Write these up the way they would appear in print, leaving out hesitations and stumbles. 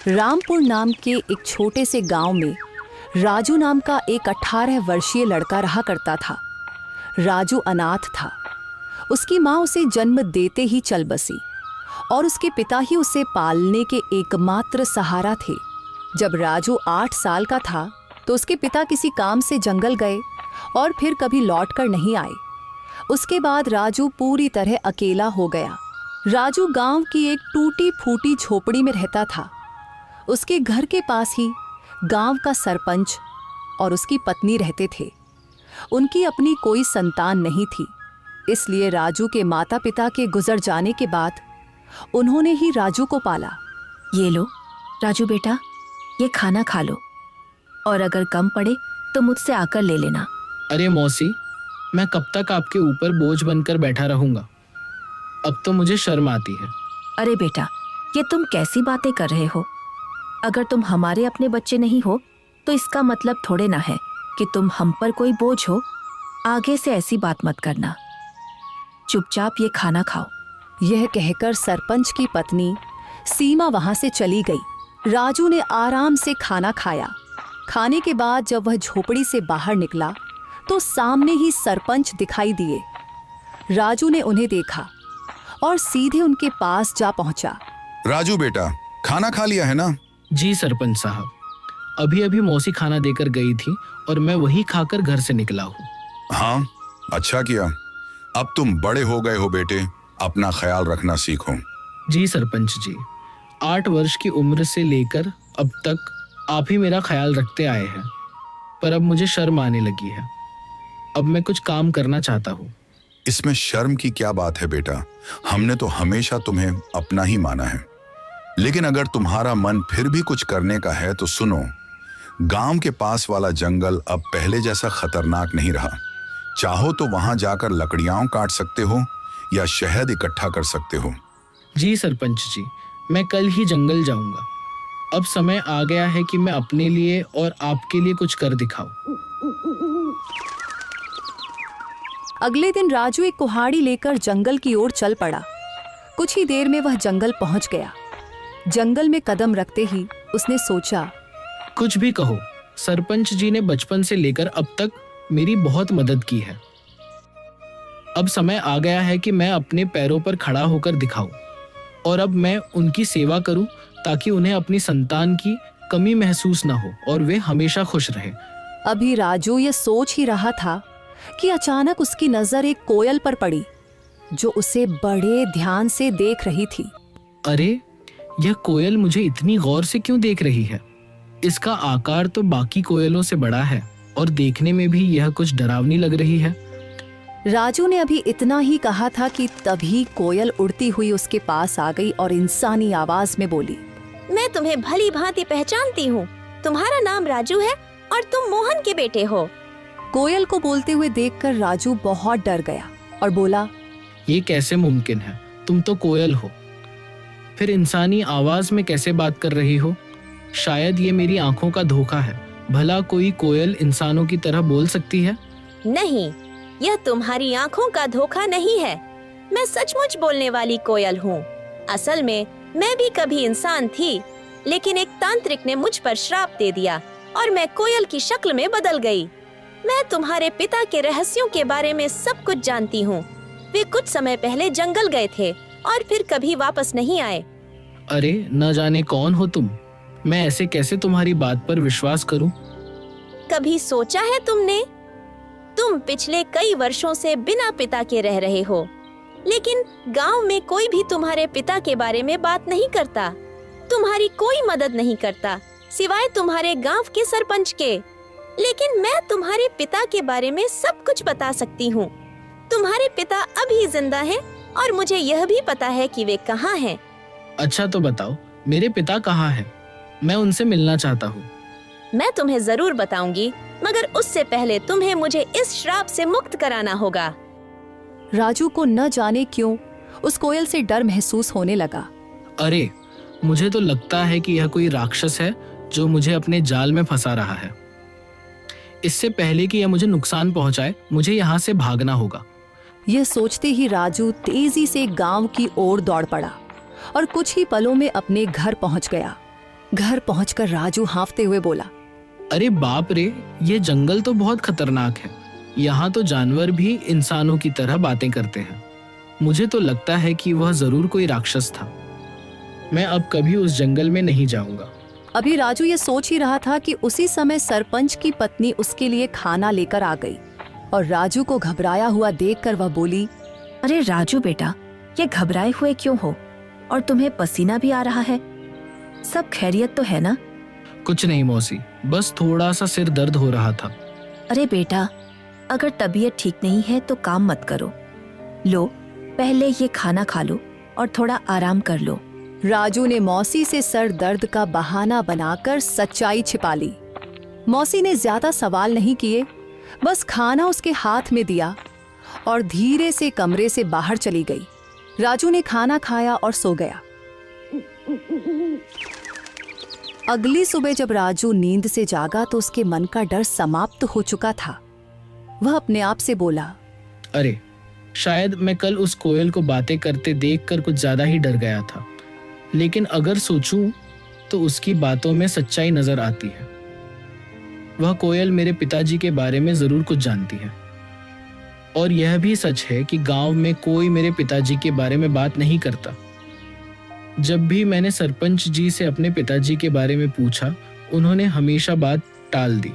रामपुर नाम के एक छोटे से गांव में राजू नाम का एक 18 वर्षीय लड़का रहा करता था। राजू अनाथ था। उसकी माँ उसे जन्म देते ही चल बसी और उसके पिता ही उसे पालने के एकमात्र सहारा थे। जब राजू 8 साल का था तो उसके पिता किसी काम से जंगल गए और फिर कभी लौट कर नहीं आए। उसके बाद राजू पूरी तरह अकेला हो गया। राजू गांव की एक टूटी फूटी झोपड़ी में रहता था। उसके घर के पास ही गांव का सरपंच और उसकी पत्नी रहते थे। उनकी अपनी कोई संतान नहीं थी, इसलिए राजू के माता पिता के गुजर जाने के बाद उन्होंने ही राजू को पाला। ये लो राजू बेटा, ये खाना खा लो और अगर कम पड़े तो मुझसे आकर ले लेना। अरे मौसी, मैं कब तक आपके ऊपर बोझ बनकर बैठा रहूंगा? अब तो मुझे शर्म आती है। अरे बेटा, ये तुम कैसी बातें कर रहे हो? अगर तुम हमारे अपने बच्चे नहीं हो तो इसका मतलब थोड़े ना है कि तुम हम पर कोई बोझ हो। आगे से ऐसी बात मत करना। चुपचाप ये खाना खाओ। यह कहकर सरपंच की पत्नी सीमा वहां से चली गई। राजू ने आराम से खाना खाया। खाने के बाद जब वह झोपड़ी से बाहर निकला तो सामने ही सरपंच दिखाई दिए। राजू ने उन्हें देखा और सीधे उनके पास जा पहुंचा। राजू बेटा, खाना खा लिया है ना? जी सरपंच साहब, अभी अभी मौसी खाना देकर गई थी और मैं वही खाकर घर से निकला हूँ। हाँ, अच्छा किया। अब तुम बड़े हो गए हो बेटे, अपना ख्याल रखना सीखो। जी सरपंच जी, 8 वर्ष की उम्र से लेकर अब तक आप ही मेरा ख्याल रखते आए हैं, पर अब मुझे शर्म आने लगी है। अब मैं कुछ काम करना चाहता हूँ। इसमें शर्म की क्या बात है बेटा? हमने तो हमेशा तुम्हें अपना ही माना है। लेकिन अगर तुम्हारा मन फिर भी कुछ करने का है तो सुनो, गांव के पास वाला जंगल अब पहले जैसा खतरनाक नहीं रहा। चाहो तो वहां जाकर लकड़ियां काट सकते हो या शहद इकट्ठा कर सकते हो। जी सरपंच जी, मैं कल ही जंगल जाऊंगा। अब समय आ गया है कि मैं अपने लिए और आपके लिए कुछ कर दिखाऊं। अगले दिन राजू एक कुल्हाड़ी लेकर जंगल की ओर चल पड़ा। कुछ ही देर में वह जंगल पहुंच गया। जंगल में कदम रखते ही उसने सोचा, कुछ भी कहो, सरपंच जी ने बचपन से लेकर अब तक मेरी बहुत मदद की है। अब समय आ गया है कि मैं अपने पैरों पर खड़ा होकर दिखाऊं और अब मैं उनकी सेवा करूं ताकि उन्हें अपनी संतान की कमी महसूस ना हो और वे हमेशा खुश रहें। अभी राजू ये सोच ही रहा था कि अचानक उसकी नजर एक कोयल पर पड़ी जो उसे बड़े ध्यान से देख रही थी। अरे, यह कोयल मुझे इतनी गौर से क्यों देख रही है? इसका आकार तो बाकी कोयलों से बड़ा है और देखने में भी यह कुछ डरावनी लग रही है। राजू ने अभी इतना ही कहा था कि तभी कोयल उड़ती हुई उसके पास आ गई और इंसानी आवाज में बोली, मैं तुम्हें भली भांति पहचानती हूँ। तुम्हारा नाम राजू है और तुम मोहन के बेटे हो। कोयल को बोलते हुए देखकर राजू बहुत डर गया और बोला, ये कैसे मुमकिन है? तुम तो कोयल हो, फिर इंसानी आवाज में कैसे बात कर रही हो? शायद ये मेरी आंखों का धोखा है। भला कोई कोयल इंसानों की तरह बोल सकती है? नहीं, यह तुम्हारी आंखों का धोखा नहीं है। मैं सचमुच बोलने वाली कोयल हूँ। असल में मैं भी कभी इंसान थी, लेकिन एक तांत्रिक ने मुझ पर श्राप दे दिया और मैं कोयल की शक्ल में बदल गई। मैं तुम्हारे पिता के रहस्यों के बारे में सब कुछ जानती हूँ। वे कुछ समय पहले जंगल गए थे और फिर कभी वापस नहीं आए। अरे, न जाने कौन हो तुम। मैं ऐसे कैसे तुम्हारी बात पर विश्वास करूं? कभी सोचा है तुमने? तुम पिछले कई वर्षों से बिना पिता के रह रहे हो, लेकिन गांव में कोई भी तुम्हारे पिता के बारे में बात नहीं करता। तुम्हारी कोई मदद नहीं करता सिवाय तुम्हारे गांव के सरपंच के। लेकिन मैं तुम्हारे पिता के बारे में सब कुछ बता सकती हूँ। तुम्हारे पिता अभी जिंदा हैं और मुझे यह भी पता है कि वे कहाँ हैं। अच्छा तो बताओ, मेरे पिता कहाँ हैं? मैं उनसे मिलना चाहता हूँ। मैं तुम्हें जरूर बताऊंगी, मगर उससे पहले तुम्हें मुझे इस श्राप से मुक्त कराना होगा। राजू को न जाने क्यों उस कोयल से डर महसूस होने लगा। अरे, मुझे तो लगता है कि यह कोई राक्षस है जो मुझे अपने जाल में फंसा रहा है। इससे पहले कि यह मुझे नुकसान पहुंचाए, मुझे यहाँ से भागना होगा। यह सोचते ही राजू तेजी से गांव की ओर दौड़ पड़ा और कुछ ही पलों में अपने घर पहुंच गया। घर पहुंचकर राजू हांफते हुए बोला, अरे बाप रे, ये जंगल तो बहुत खतरनाक है। यहाँ तो जानवर भी इंसानों की तरह बातें करते हैं। मुझे तो लगता है कि वह जरूर कोई राक्षस था। मैं अब कभी उस जंगल में नहीं जाऊंगा। अभी राजू ये सोच ही रहा था कि उसी समय सरपंच की पत्नी उसके लिए खाना लेकर आ गई और राजू को घबराया हुआ देखकर वह बोली, अरे राजू बेटा, ये घबराए हुए क्यों हो? और तुम्हें पसीना भी आ रहा है। सब खैरियत तो है ना? कुछ नहीं मौसी, बस थोड़ा सा सिर दर्द हो रहा था। अरे बेटा, अगर तबीयत ठीक नहीं है तो काम मत करो। लो, पहले ये खाना खा लो और थोड़ा आराम कर लो। राजू ने मौसी से सर दर्द का बहाना बनाकर सच्चाई छिपा ली। मौसी ने ज्यादा सवाल नहीं किए, बस खाना उसके हाथ में दिया और धीरे से कमरे से बाहर चली गई। राजू ने खाना खाया और सो गया। अगली सुबह जब राजू नींद से जागा तो उसके मन का डर समाप्त हो चुका था। वह अपने आप से बोला, अरे शायद मैं कल उस कोयल को बातें करते देखकर कुछ ज्यादा ही डर गया था, लेकिन अगर सोचूं तो उसकी बातों में सच्चाई नजर आती है। वह कोयल मेरे पिताजी के बारे में जरूर कुछ जानती है और यह भी सच है कि गांव में कोई मेरे पिताजी के बारे में बात नहीं करता। जब भी मैंने सरपंच जी से अपने पिताजी के बारे में पूछा, उन्होंने हमेशा बात टाल दी।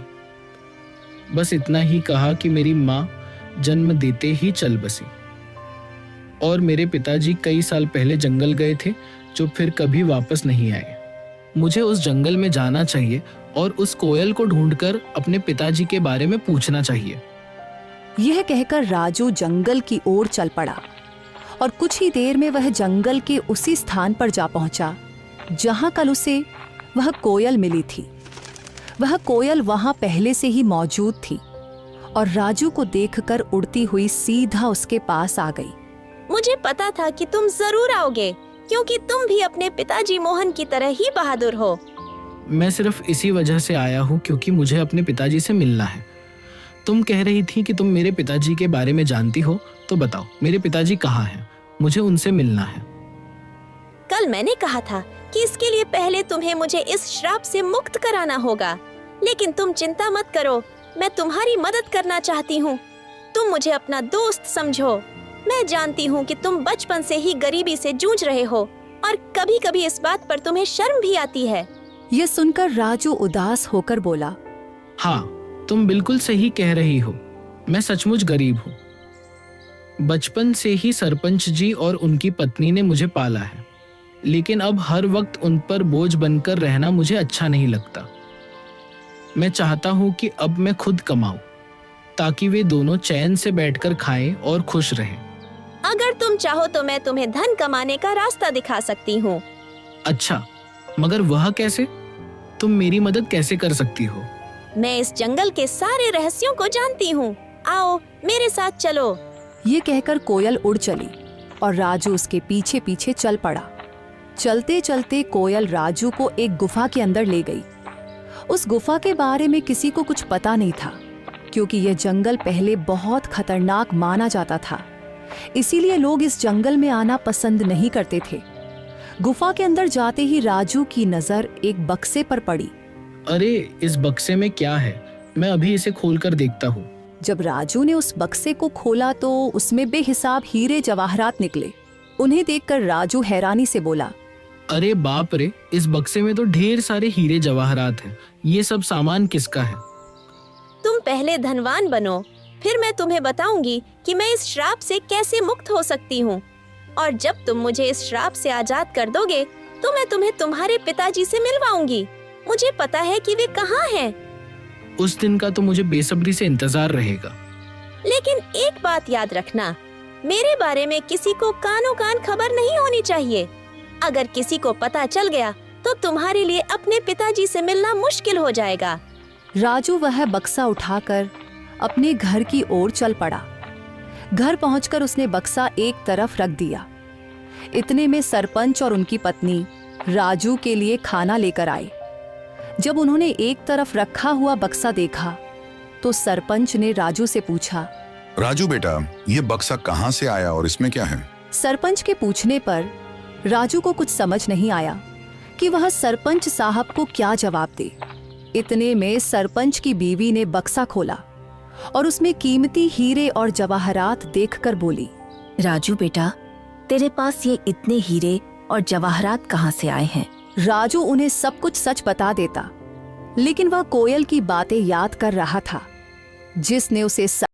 बस इतना ही कहा कि मेरी माँ जन्म देते ही चल बसी और मेरे पिताजी कई साल पहले जंगल गए थे, जो फिर कभी वापस नहीं आए। मुझे उस जंगल में जाना चाहिए और उस कोयल को ढूंढकर अपने पिताजी के बारे में पूछना चाहिए। यह कहकर राजू जंगल की ओर चल पड़ा और कुछ ही देर में वह जंगल के उसी स्थान पर जा पहुंचा जहां कल उसे वह कोयल मिली थी। वह कोयल वहां पहले से ही मौजूद थी और राजू को देखकर उड़ती हुई सीधा उसके पास आ गई। मुझे पता था कि तुम जरूर आओगे, क्योंकि तुम भी अपने पिताजी मोहन की तरह ही बहादुर हो। मैं सिर्फ इसी वजह से आया हूँ क्योंकि मुझे अपने पिताजी से मिलना है। तुम कह रही थी कि तुम मेरे पिताजी के बारे में जानती हो, तो बताओ मेरे पिताजी कहाँ हैं? मुझे उनसे मिलना है। कल मैंने कहा था कि इसके लिए पहले तुम्हें मुझे इस श्राप से मुक्त कराना होगा, लेकिन तुम चिंता मत करो, मैं तुम्हारी मदद करना चाहती हूँ। तुम मुझे अपना दोस्त समझो। मैं जानती हूँ कि तुम बचपन से ही गरीबी से जूझ रहे हो और कभी-कभी इस बात पर तुम्हें शर्म भी आती है। यह सुनकर राजू उदास होकर बोला, हाँ, तुम बिल्कुल सही कह रही हो। मैं सचमुच गरीब हूँ। बचपन से ही सरपंच जी और उनकी पत्नी ने मुझे पाला है, लेकिन अब हर वक्त उन पर बोझ बनकर रहना मुझे अच्छा नहीं लगता। मैं चाहता हूँ कि अब मैं खुद कमाऊं, ताकि वे दोनों चैन से बैठकर खाएं और खुश रहें। अगर तुम चाहो तो मैं तुम्हें धन कमाने का रास्ता दिखा सकती हूँ। अच्छा, मगर वह कैसे? तुम मेरी मदद कैसे कर सकती हो? मैं इस जंगल के सारे रहस्यों को जानती हूँ। आओ मेरे साथ चलो। ये कहकर कोयल उड़ चली और राजू उसके पीछे पीछे चल पड़ा। चलते चलते कोयल राजू को एक गुफा के अंदर ले गई। उस गुफा के बारे में किसी को कुछ पता नहीं था, क्योंकि यह जंगल पहले बहुत खतरनाक माना जाता था। इसीलिए लोग इस जंगल में आना पसंद नहीं करते थे। गुफा के अंदर जाते ही राजू की नजर एक बक्से पर पड़ी। अरे, इस बक्से में क्या है? मैं अभी इसे खोलकर देखता हूँ। जब राजू ने उस बक्से को खोला तो उसमें बेहिसाब हीरे जवाहरात निकले। उन्हें देखकर राजू हैरानी से बोला, अरे बाप रे, इस बक्से में तो ढेर सारे हीरे जवाहरात हैं। ये सब सामान किसका है? तुम पहले धनवान बनो, फिर मैं तुम्हें बताऊंगी कि मैं इस श्राप से कैसे मुक्त हो सकती हूँ। और जब तुम मुझे इस श्राप से आजाद कर दोगे तो मैं तुम्हें तुम्हारे पिताजी से मिलवाऊंगी। मुझे पता है कि वे कहाँ हैं। उस दिन का तो मुझे बेसब्री से इंतजार रहेगा। लेकिन एक बात याद रखना, मेरे बारे में किसी को कानो कान खबर नहीं होनी चाहिए। अगर किसी को पता चल गया तो तुम्हारे लिए अपने पिताजी से मिलना मुश्किल हो जाएगा। राजू वह बक्सा उठाकर अपने घर की ओर चल पड़ा। घर पहुंचकर उसने बक्सा एक तरफ रख दिया। इतने में सरपंच और उनकी पत्नी राजू के लिए खाना लेकर आए। जब उन्होंने एक तरफ रखा हुआ बक्सा देखा तो सरपंच ने राजू से पूछा, राजू बेटा, ये बक्सा कहाँ से आया और इसमें क्या है? सरपंच के पूछने पर राजू को कुछ समझ नहीं आया, कि वह सरपंच साहब को क्या जवाब दे। इतने में सरपंच की बीवी ने बक्सा खोला और उसमें कीमती हीरे और जवाहरात देखकर बोली, राजू बेटा, तेरे पास ये इतने हीरे और जवाहरात कहाँ से आए हैं? राजू उन्हें सब कुछ सच बता देता, लेकिन वह कोयल की बातें याद कर रहा था जिसने उसे